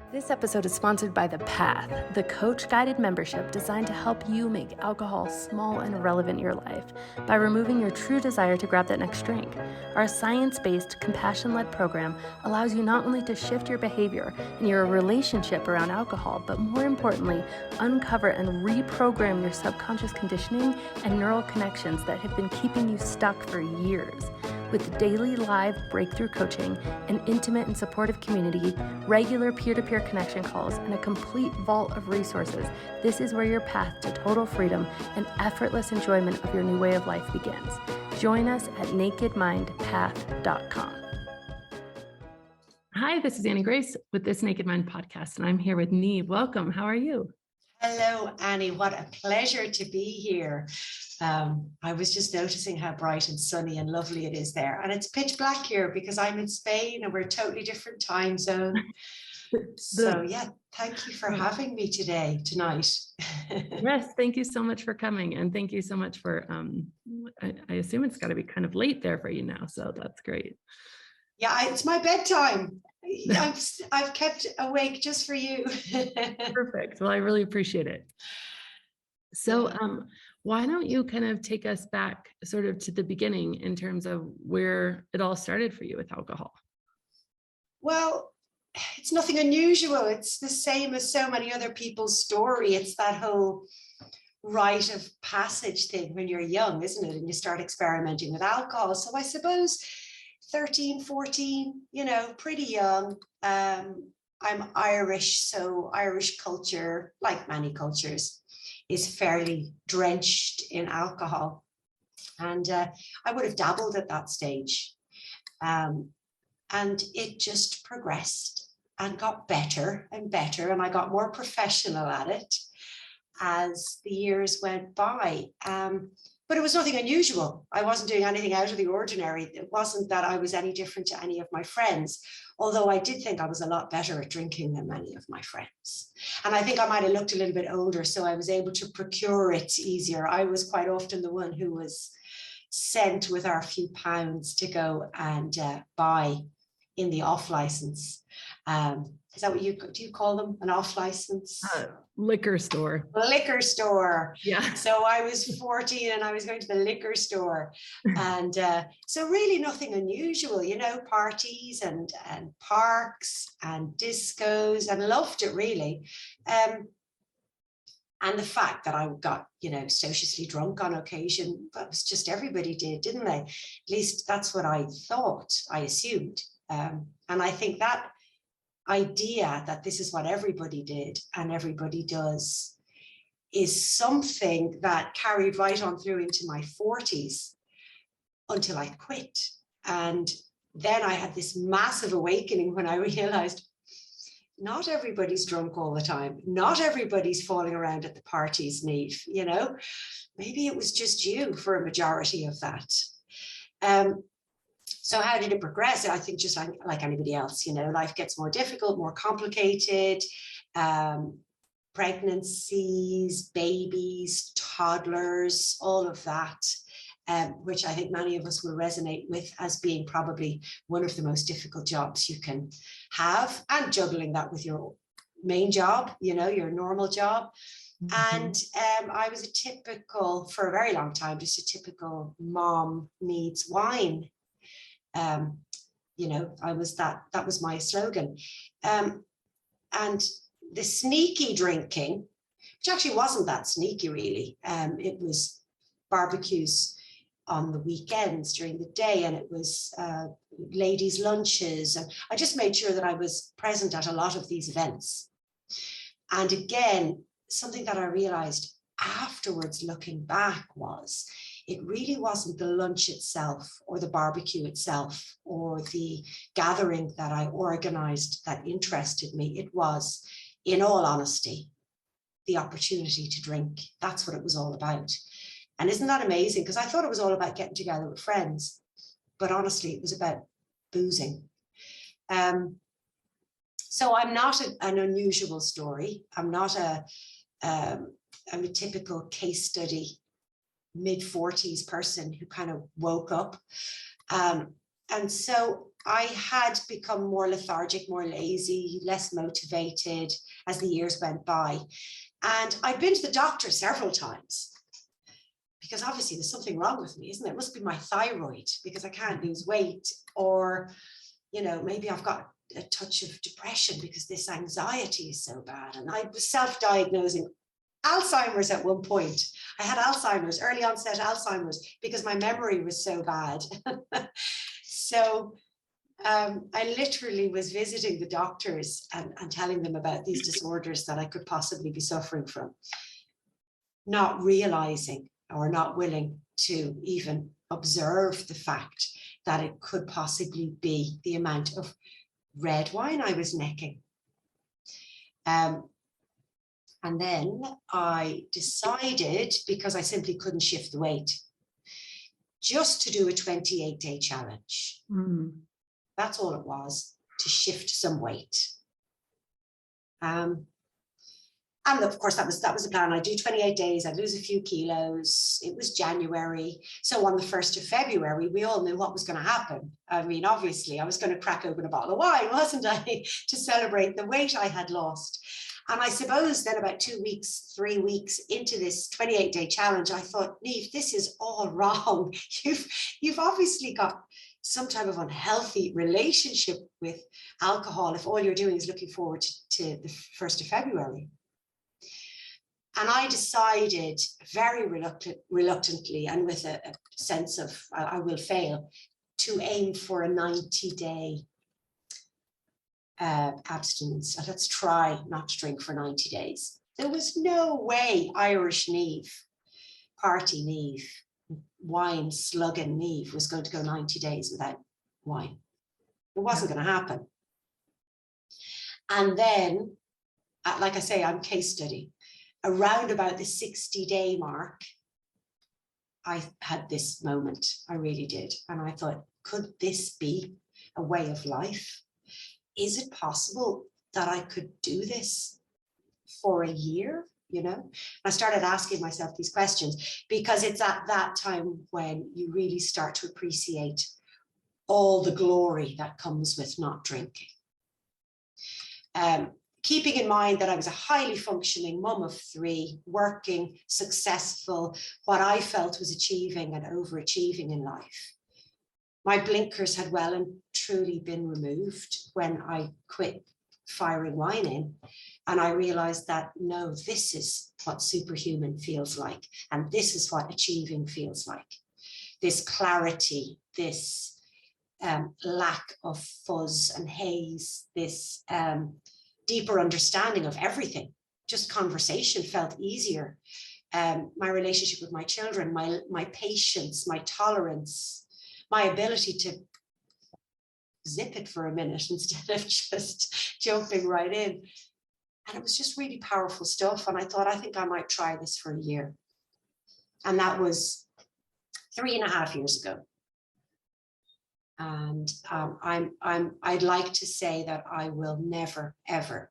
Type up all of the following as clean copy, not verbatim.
This episode is sponsored by The Path, the coach-guided membership designed to help you make alcohol small and irrelevant in your life by removing your true desire to grab that next drink. Our science-based, compassion-led program allows you not only to shift your behavior and your relationship around alcohol, but more importantly, uncover and reprogram your subconscious conditioning and neural connections that have been keeping you stuck for years. With daily live breakthrough coaching, an intimate and supportive community, regular peer-to-peer connection calls, and a complete vault of resources, this is where your path to total freedom and effortless enjoyment of your new way of life begins. Join us at nakedmindpath.com. Hi, this is Annie Grace with This Naked Mind podcast, and I'm here with Niamh. Welcome. How are you? Hello, Annie. What a pleasure to be here. I was just noticing how bright and sunny and lovely it is there. And it's pitch black here because I'm in Spain and we're a totally different time zone. So yeah, thank you for having me tonight. Yes, thank you so much for coming. And thank you so much for, I assume it's got to be kind of late there for you now. So that's great. Yeah, it's my bedtime. I've kept awake just for you. Perfect. Well, I really appreciate it. So why don't you kind of take us back sort of to the beginning in terms of where it all started for you with alcohol? Well, it's nothing unusual. It's the same as so many other people's story. It's that whole rite of passage thing when you're young, isn't it? And you start experimenting with alcohol. So I suppose 13, 14, pretty young. I'm Irish, so Irish culture, like many cultures, is fairly drenched in alcohol. And I would have dabbled at that stage. And it just progressed and got better and better. And I got more professional at it as the years went by. But it was nothing unusual. I wasn't doing anything out of the ordinary. It wasn't that I was any different to any of my friends, although I did think I was a lot better at drinking than many of my friends. And I think I might have looked a little bit older, so I was able to procure it easier. I was quite often the one who was sent with our few pounds to go and buy in the off license. Is that what do you call them? An off license? Liquor store. Liquor store. Yeah. So I was 14 and I was going to the liquor store. And so really nothing unusual, parties and parks and discos, and loved it really. And the fact that I got, sociously drunk on occasion, that was just everybody did, didn't they? At least that's what I thought, I assumed. And I think that idea that this is what everybody did and everybody does is something that carried right on through into my 40s until I quit. And then I had this massive awakening when I realized not everybody's drunk all the time. Not everybody's falling around at the parties, Niamh, maybe it was just you for a majority of that. So how did it progress? I think just like anybody else, life gets more difficult, more complicated. Pregnancies, babies, toddlers, all of that, which I think many of us will resonate with as being probably one of the most difficult jobs you can have, and juggling that with your main job, your normal job. Mm-hmm. And I was for a very long time, just a typical mom needs wine. I was that was my slogan. And the sneaky drinking, which actually wasn't that sneaky really. It was barbecues on the weekends during the day, and it was ladies' lunches. And I just made sure that I was present at a lot of these events. And again, something that I realized afterwards, looking back, was it really wasn't the lunch itself or the barbecue itself or the gathering that I organized that interested me. It was, in all honesty, the opportunity to drink. That's what it was all about. And isn't that amazing? Because I thought it was all about getting together with friends, but honestly, it was about boozing. So I'm not an unusual story. I'm not I'm a typical case study mid-40s person who kind of woke up. And so I had become more lethargic, more lazy, less motivated as the years went by. And I'd been to the doctor several times because obviously there's something wrong with me, isn't it? It must be my thyroid because I can't lose weight, or, you know, maybe I've got a touch of depression because this anxiety is so bad. And I was self-diagnosing Alzheimer's at one point. I had Alzheimer's, early onset Alzheimer's, because my memory was so bad. So I literally was visiting the doctors and telling them about these disorders that I could possibly be suffering from, not realizing or not willing to even observe the fact that it could possibly be the amount of red wine I was necking. And then I decided, because I simply couldn't shift the weight, just to do a 28-day challenge. That's all it was, to shift some weight. And of course, that was the plan. I'd do 28 days, I'd lose a few kilos. It was January. So on the 1st of February, we all knew what was going to happen. I mean, obviously, I was going to crack open a bottle of wine, wasn't I, to celebrate the weight I had lost. And I suppose then about 2 weeks, 3 weeks into this 28-day challenge, I thought, Niamh, this is all wrong. You've obviously got some type of unhealthy relationship with alcohol if all you're doing is looking forward to the 1st of February. And I decided very reluctantly and with a sense of I will fail, to aim for a 90-day abstinence. So let's try not to drink for 90 days. There was no way Irish Niamh, party Niamh, wine slugging Niamh was going to go 90 days without wine. It wasn't going to happen. And then, like I say, I'm case study. Around about the 60-day mark, I had this moment. I really did. And I thought, could this be a way of life? Is it possible that I could do this for a year? You know, I started asking myself these questions because it's at that time when you really start to appreciate all the glory that comes with not drinking. Keeping in mind that I was a highly functioning mum of 3, working, successful, what I felt was achieving and overachieving in life. My blinkers had well and truly been removed when I quit firing wine in. And I realized that, no, this is what superhuman feels like. And this is what achieving feels like. This clarity, this lack of fuzz and haze, this deeper understanding of everything. Just conversation felt easier. My relationship with my children, my patience, my tolerance, my ability to zip it for a minute instead of just jumping right in. And it was just really powerful stuff. And I thought, I think I might try this for a year. And that was 3.5 years ago. And I'd like to say that I will never, ever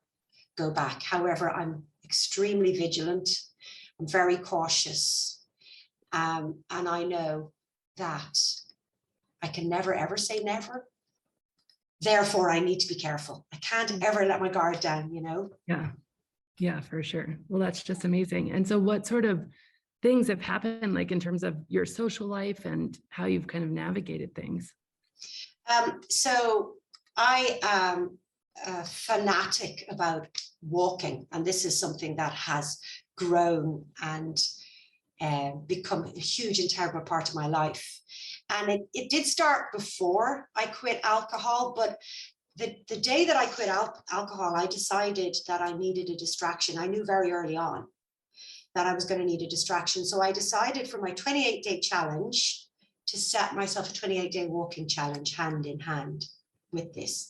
go back. However, I'm extremely vigilant. I'm very cautious. And I know that I can never, ever say never. Therefore, I need to be careful. I can't ever let my guard down, you know? Yeah, for sure. Well, that's just amazing. And so what sort of things have happened, like in terms of your social life and how you've kind of navigated things? So I am a fanatic about walking, and this is something that has grown and become a huge integral part of my life. And it did start before I quit alcohol, but the day that I quit alcohol, I decided that I needed a distraction. I knew very early on that I was going to need a distraction. So I decided for my 28-day challenge to set myself a 28-day walking challenge hand in hand with this.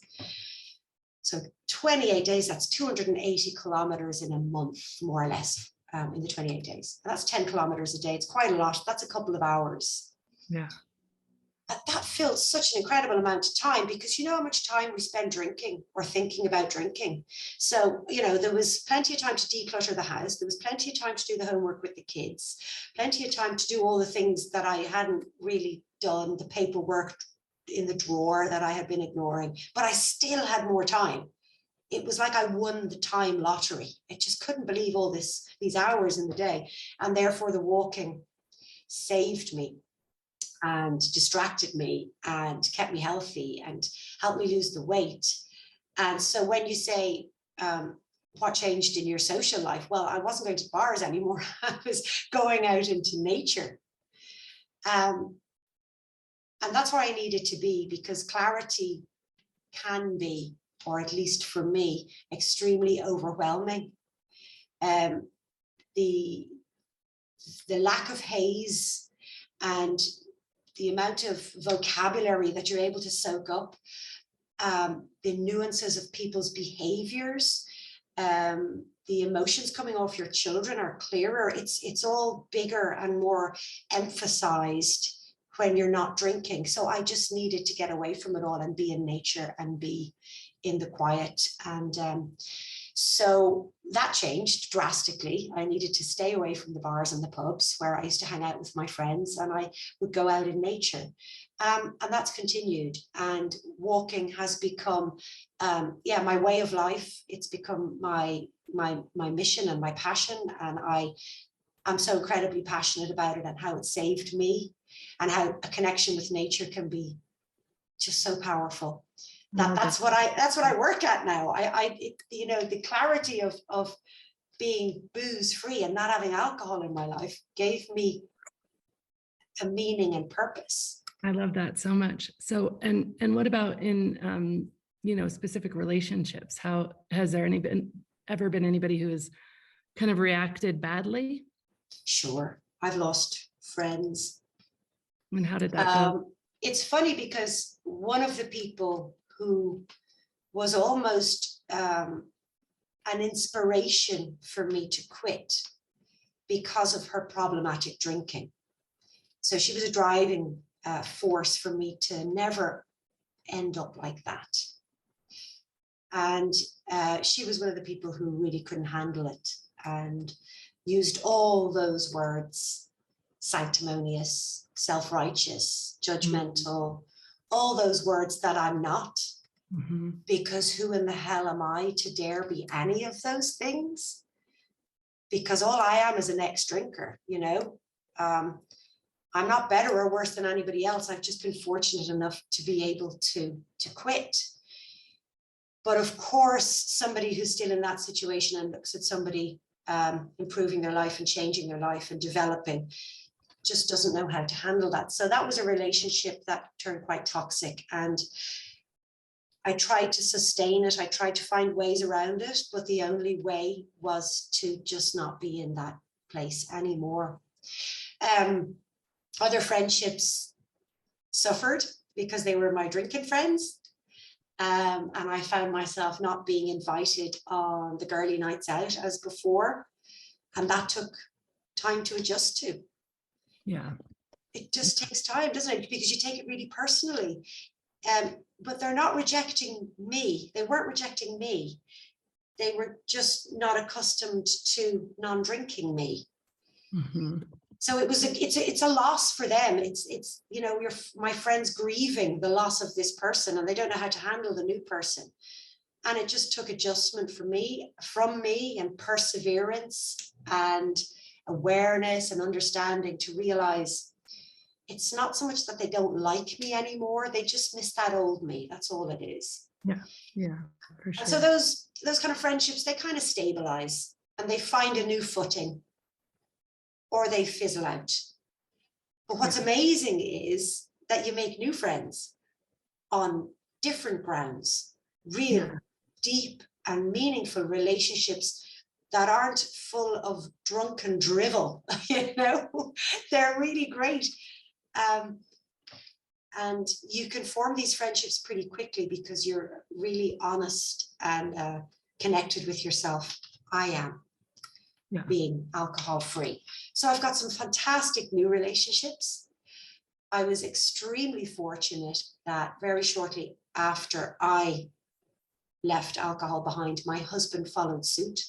So 28 days, that's 280 kilometers in a month, more or less, in the 28 days. And that's 10 kilometers a day. It's quite a lot. That's a couple of hours. Yeah. But that feels such an incredible amount of time, because you know how much time we spend drinking or thinking about drinking. So, you know, there was plenty of time to declutter the house. There was plenty of time to do the homework with the kids, plenty of time to do all the things that I hadn't really done, the paperwork, in the drawer that I had been ignoring, but I still had more time. It was like I won the time lottery. I just couldn't believe all these hours in the day. And therefore the walking saved me and distracted me and kept me healthy and helped me lose the weight. And so when you say, what changed in your social life? Well, I wasn't going to bars anymore. I was going out into nature. And that's where I needed to be, because clarity can be, or at least for me, extremely overwhelming. The lack of haze and the amount of vocabulary that you're able to soak up, the nuances of people's behaviors, the emotions coming off your children are clearer. It's all bigger and more emphasized when you're not drinking. So I just needed to get away from it all and be in nature and be in the quiet. And so that changed drastically. I needed to stay away from the bars and the pubs where I used to hang out with my friends, and I would go out in nature. And that's continued. And walking has become, my way of life. It's become my mission and my passion. And I'm so incredibly passionate about it and how it saved me and how a connection with nature can be just so powerful. That's what I work at now. The clarity of being booze free and not having alcohol in my life gave me a meaning and purpose. I love that so much. So, and what about in, specific relationships? How has there ever been anybody who has kind of reacted badly? Sure. I've lost friends. And how did that go? It's funny because one of the people who was almost an inspiration for me to quit because of her problematic drinking. So she was a driving force for me to never end up like that. And she was one of the people who really couldn't handle it and used all those words: sanctimonious, self-righteous, judgmental, all those words that I'm not, because who in the hell am I to dare be any of those things? Because all I am is an ex-drinker, I'm not better or worse than anybody else. I've just been fortunate enough to be able to quit. But of course, somebody who's still in that situation and looks at somebody improving their life and changing their life and developing just doesn't know how to handle that. So that was a relationship that turned quite toxic, and I tried to sustain it. I tried to find ways around it, but the only way was to just not be in that place anymore. Other friendships suffered because they were my drinking friends. And I found myself not being invited on the girly nights out as before. And that took time to adjust to. Yeah. It just takes time, doesn't it? Because you take it really personally. But they're not rejecting me. They weren't rejecting me. They were just not accustomed to non-drinking me. So it's a loss for them. It's my friends grieving the loss of this person, and they don't know how to handle the new person. And it just took adjustment from me, and perseverance and awareness and understanding to realize it's not so much that they don't like me anymore. They just miss that old me. That's all it is. Yeah, for sure. And so those kind of friendships, they kind of stabilize and they find a new footing, or they fizzle out. But what's amazing is that you make new friends on different grounds, real, deep and meaningful relationships that aren't full of drunken drivel. They're really great. And you can form these friendships pretty quickly because you're really honest and connected with yourself. I am. Being alcohol free. So I've got some fantastic new relationships. I was extremely fortunate that very shortly after I left alcohol behind, my husband followed suit.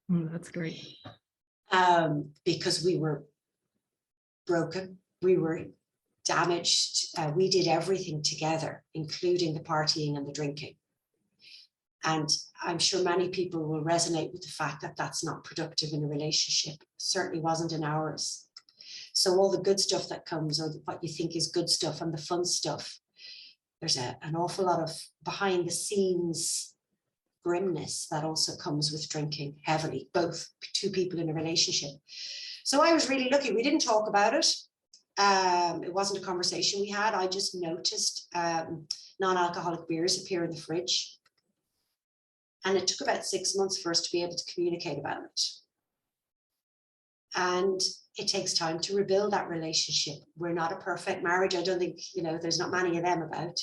That's great. Because we were broken. We were damaged. We did everything together, including the partying and the drinking. And I'm sure many people will resonate with the fact that that's not productive in a relationship. It certainly wasn't in ours. So all the good stuff that comes, or what you think is good stuff and the fun stuff, there's an awful lot of behind the scenes grimness that also comes with drinking heavily, both two people in a relationship. So I was really lucky. We didn't talk about it. It wasn't a conversation we had. I just noticed non-alcoholic beers appear in the fridge. And it took about 6 months for us to be able to communicate about it. And it takes time to rebuild that relationship. We're not a perfect marriage. I don't think, there's not many of them about.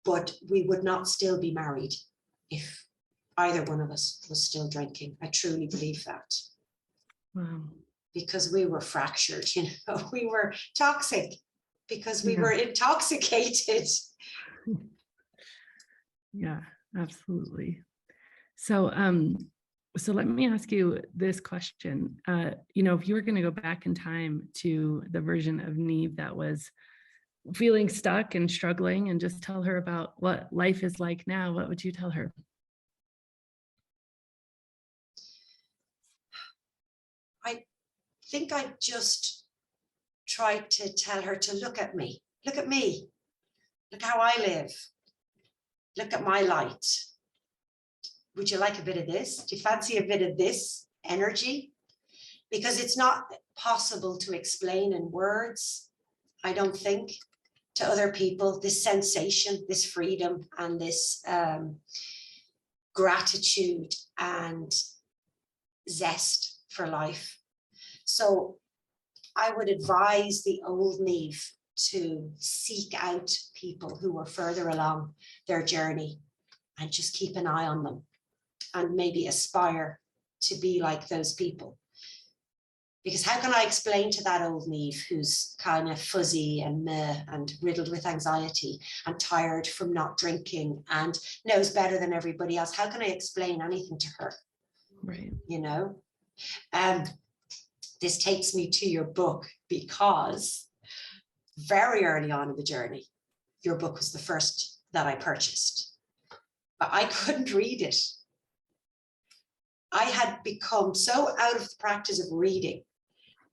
But we would not still be married if either one of us was still drinking. I truly believe that. Wow. Because we were fractured, we were toxic because we were intoxicated. Yeah, absolutely. So, so let me ask you this question. If you were going to go back in time to the version of Niamh that was feeling stuck and struggling, and just tell her about what life is like now, what would you tell her? I think I just tried to tell her to look at me, look how I live, look at my light. Would you like a bit of this? Do you fancy a bit of this energy? Because it's not possible to explain in words, I don't think, to other people, this sensation, this freedom, and this gratitude and zest for life. So I would advise the old Niamh to seek out people who are further along their journey and just keep an eye on them and maybe aspire to be like those people. Because how can I explain to that old Niamh who's kind of fuzzy and meh and riddled with anxiety and tired from not drinking and knows better than everybody else? How can I explain anything to her? Right. This takes me to your book, because very early on in the journey, your book was the first that I purchased, but I couldn't read it. I had become so out of the practice of reading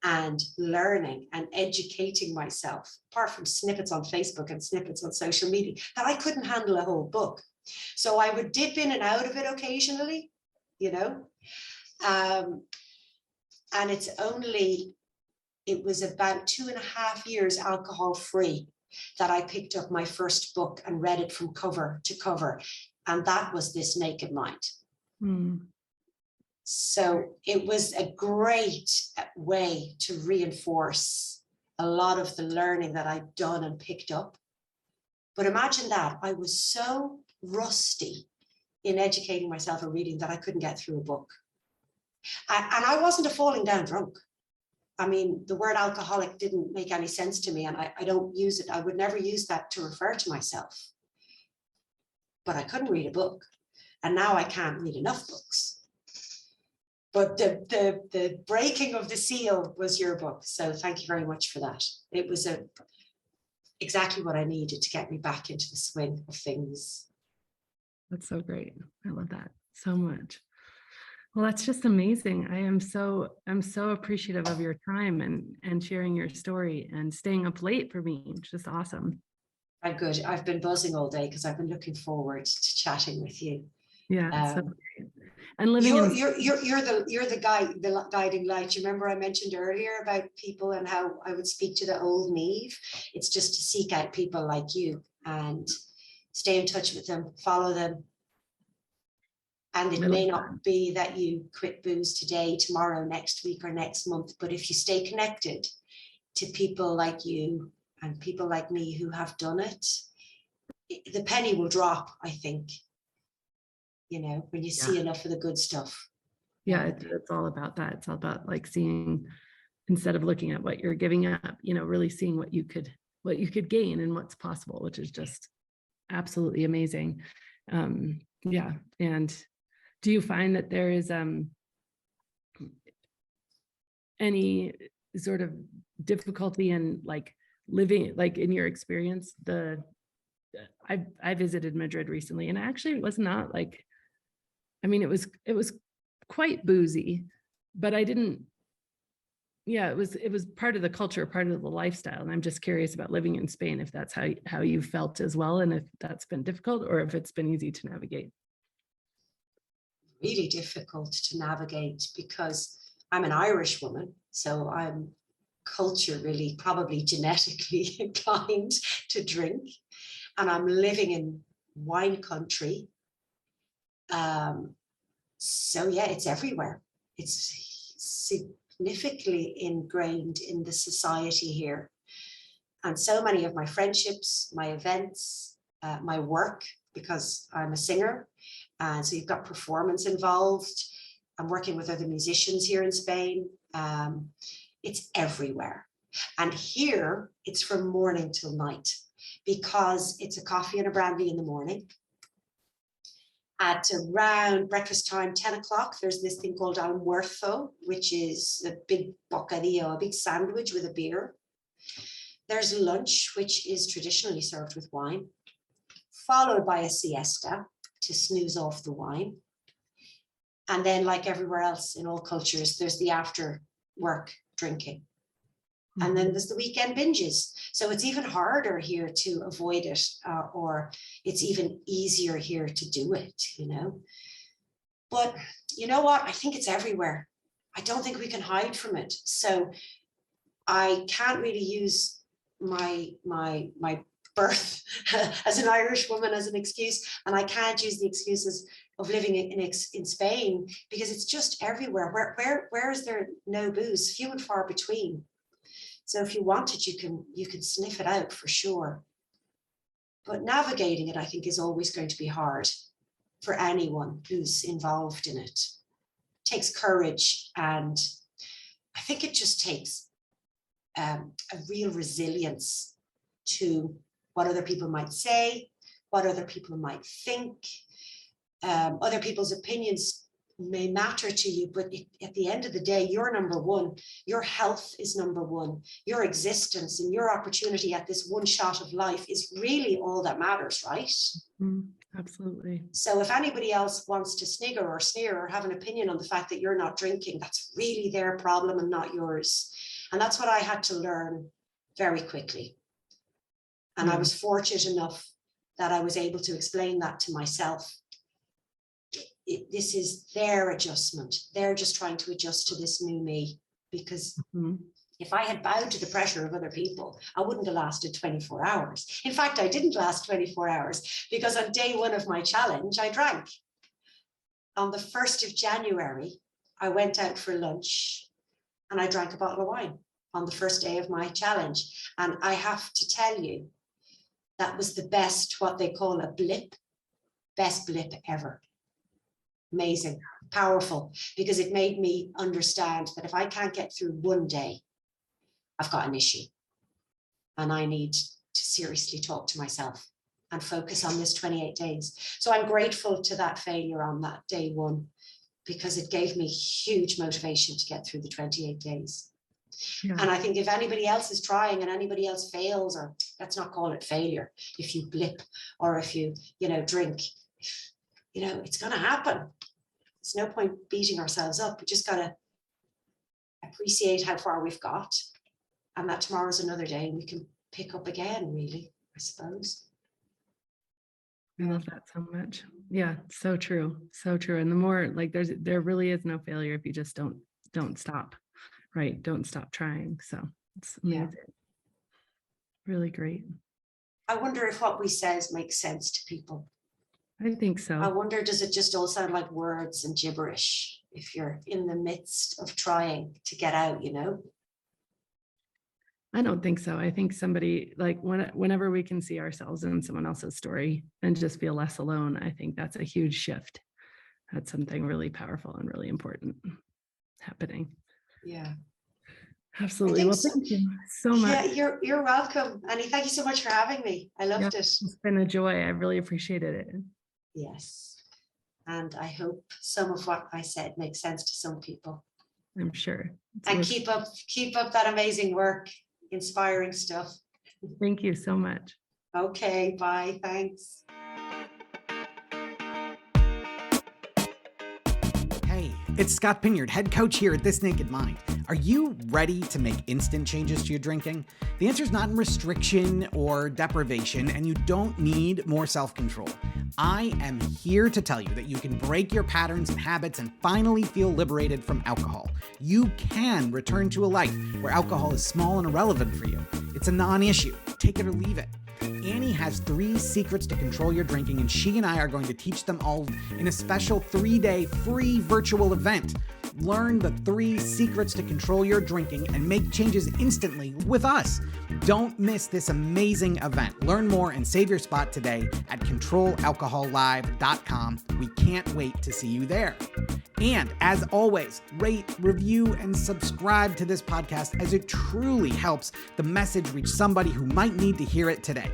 and learning and educating myself, apart from snippets on Facebook and snippets on social media, that I couldn't handle a whole book. So I would dip in and out of it occasionally, and it was about 2.5 years alcohol free that I picked up my first book and read it from cover to cover. And that was This Naked Mind. Mm. So it was a great way to reinforce a lot of the learning that I'd done and picked up. But imagine that I was so rusty in educating myself and reading that I couldn't get through a book. And I wasn't a falling down drunk. I mean, the word alcoholic didn't make any sense to me, and I don't use it. I would never use that to refer to myself. But I couldn't read a book, and now I can't read enough books. But the breaking of the seal was your book, so thank you very much for that. It was exactly what I needed to get me back into the swing of things. That's so great. I love that so much. Well, that's just amazing. I'm so appreciative of your time and sharing your story and staying up late for me. It's just awesome. I'm good. I've been buzzing all day because I've been looking forward to chatting with you. Yeah. So great. And living you're the guiding light. You remember I mentioned earlier about people and how I would speak to the old Niamh. It's just to seek out people like you and stay in touch with them, follow them. And it may not be that you quit booze today, tomorrow, next week, or next month, but if you stay connected to people like you and people like me who have done it, the penny will drop, I think, when you see enough of the good stuff. Yeah, it's all about that. It's all about like seeing, instead of looking at what you're giving up, really seeing what you could gain and what's possible, which is just absolutely amazing. Yeah. And do you find that there is any sort of difficulty in like living, like in your experience, I visited Madrid recently, and actually it was not like, I mean, it was quite boozy, but I didn't, yeah, it was part of the culture, part of the lifestyle. And I'm just curious about living in Spain, if that's how you felt as well, and if that's been difficult or if it's been easy to navigate. Really difficult to navigate because I'm an Irish woman, so I'm culturally, probably genetically inclined to drink, and I'm living in wine country. So yeah, it's everywhere. It's significantly ingrained in the society here. And so many of my friendships, my events, my work, because I'm a singer, and so you've got performance involved. I'm working with other musicians here in Spain. It's everywhere. And here it's from morning till night, because it's a coffee and a brandy in the morning. At around breakfast time, 10 o'clock, there's this thing called almuerzo, which is a big bocadillo, a big sandwich with a beer. There's lunch, which is traditionally served with wine, followed by a siesta to snooze off the wine. And then, like everywhere else in all cultures, there's the after work drinking. And then there's the weekend binges. So it's even harder here to avoid it, or it's even easier here to do it, you know. But you know what? I think it's everywhere. I don't think we can hide from it. So I can't really use my birth as an Irish woman as an excuse, and I can't use the excuses of living in Spain, because it's just everywhere. Where is there no booze? Few and far between. So if you want it, you can sniff it out for sure. But navigating it, I think, is always going to be hard for anyone who's involved in it. It takes courage, and I think it just takes a real resilience to what other people might say, what other people might think. Other people's opinions may matter to you, but at the end of the day, you're number one. Your health is number one. Your existence and your opportunity at this one shot of life is really all that matters, right? Absolutely. So if anybody else wants to snigger or sneer or have an opinion on the fact that you're not drinking, that's really their problem and not yours. And that's what I had to learn very quickly. And I was fortunate enough that I was able to explain that to myself. This is their adjustment. They're just trying to adjust to this new me, because if I had bowed to the pressure of other people, I wouldn't have lasted 24 hours. In fact, I didn't last 24 hours, because on day one of my challenge, I drank. On the 1st of January, I went out for lunch and I drank a bottle of wine on the first day of my challenge. And I have to tell you, that was the best, what they call a blip, best blip ever. Amazing, powerful, because it made me understand that if I can't get through one day, I've got an issue, and I need to seriously talk to myself and focus on this 28 days. So I'm grateful to that failure on that day one, because it gave me huge motivation to get through the 28 days. Yeah. And I think if anybody else is trying and anybody else fails, or let's not call it failure, if you blip or if you drink, it's going to happen. There's no point beating ourselves up. We just got to appreciate how far we've got, and that tomorrow's another day and we can pick up again, really, I suppose. I love that so much. Yeah, so true. So true. And the more, like, there really is no failure if you just don't stop, right? Don't stop trying. So it's amazing. Yeah. Really great. I wonder if what we say makes sense to people. I think so. I wonder, does it just all sound like words and gibberish if you're in the midst of trying to get out, I don't think so. I think somebody, like, whenever we can see ourselves in someone else's story and just feel less alone, I think that's a huge shift. That's something really powerful and really important happening. Yeah. Absolutely. Well, thank you so much. Yeah, you're welcome, Annie. Thank you so much for having me. I loved it. It's been a joy. I really appreciated it. Yes. And I hope some of what I said makes sense to some people. I'm sure. And keep up that amazing work, inspiring stuff. Thank you so much. Okay, bye. Thanks. Hey, it's Scott Pinyard, head coach here at This Naked Mind. Are you ready to make instant changes to your drinking? The answer is not in restriction or deprivation, and you don't need more self-control. I am here to tell you that you can break your patterns and habits and finally feel liberated from alcohol. You can return to a life where alcohol is small and irrelevant for you. It's a non-issue. Take it or leave it. Annie has 3 secrets to control your drinking, and she and I are going to teach them all in a special 3-day free virtual event. Learn the 3 secrets to control your drinking and make changes instantly with us. Don't miss this amazing event. Learn more and save your spot today at controlalcohollive.com. We can't wait to see you there. And as always, rate, review, and subscribe to this podcast, as it truly helps the message reach somebody who might need to hear it today.